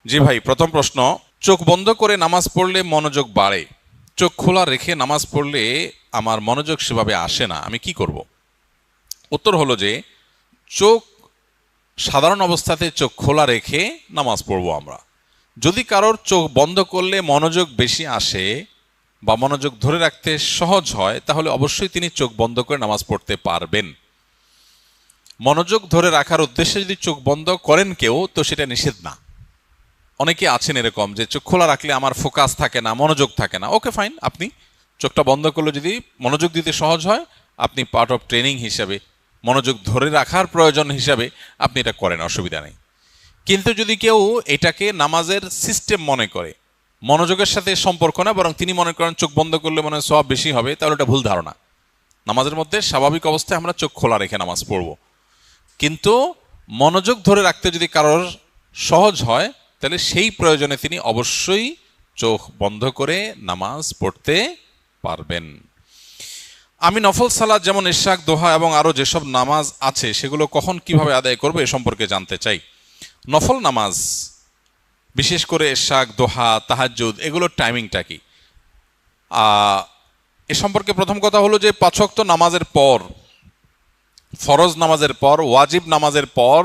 জি ভাই, প্রথম প্রশ্ন, চোখ বন্ধ করে নামাজ পড়লে মনোযোগ বাড়ে, চোখ খোলা রেখে নামাজ পড়লে আমার মনোযোগ সেভাবে আসে না, আমি কি করব? উত্তর হলো যে চোখ সাধারণ অবস্থাতে চোখ খোলা রেখে নামাজ পড়বো আমরা। যদি কারোর চোখ বন্ধ করলে মনোযোগ বেশি আসে বা মনোযোগ ধরে রাখতে সহজ হয়, তাহলে অবশ্যই তিনি চোখ বন্ধ করে নামাজ পড়তে পারবেন। মনোযোগ ধরে রাখার উদ্দেশ্যে যদি চোখ বন্ধ করেন কেউ, তো সেটা নিষেধ না। অনেকে আছেন এরকম যে চোখ খোলা রাখলে আমার ফোকাস থাকে না, মনোযোগ থাকে না। ওকে ফাইন, আপনি চোখটা বন্ধ করলে যদি মনোযোগ দিতে সহজ হয়, আপনি পার্ট অফ ট্রেনিং হিসাবে, মনোযোগ ধরে রাখার প্রয়োজন হিসাবে আপনি এটা করেন, অসুবিধা নেই। কিন্তু যদি কেউ এটাকে নামাজের সিস্টেম মনে করে, মনোযোগের সাথে সম্পর্ক না, বরং তিনি মনে করেন চোখ বন্ধ করলে মনে হয় সওয়াব বেশি হবে, তাহলে এটা ভুল ধারণা। নামাজের মধ্যে স্বাভাবিক অবস্থায় আমরা চোখ খোলা রেখে নামাজ পড়ব, কিন্তু মনোযোগ ধরে রাখতে যদি কারোর সহজ হয়, তাহলে সেই প্রয়োজনে তিনি অবশ্যই চোখ বন্ধ করে নামাজ পড়তে পারবেন। আমি নফল সালাত যেমন ইশরাক, দোহা এবং আরও যেসব নামাজ আছে সেগুলো কখন কিভাবে আদায় করবো এ সম্পর্কে জানতে চাই। নফল নামাজ, বিশেষ করে ইশরাক, দোহা, তাহাজ্জুদ, এগুলোর টাইমিংটা কি? এ সম্পর্কে প্রথম কথা হলো যে 5 ওয়াক্ত নামাজের পর, ফরজ নামাজের পর, ওয়াজিব নামাজের পর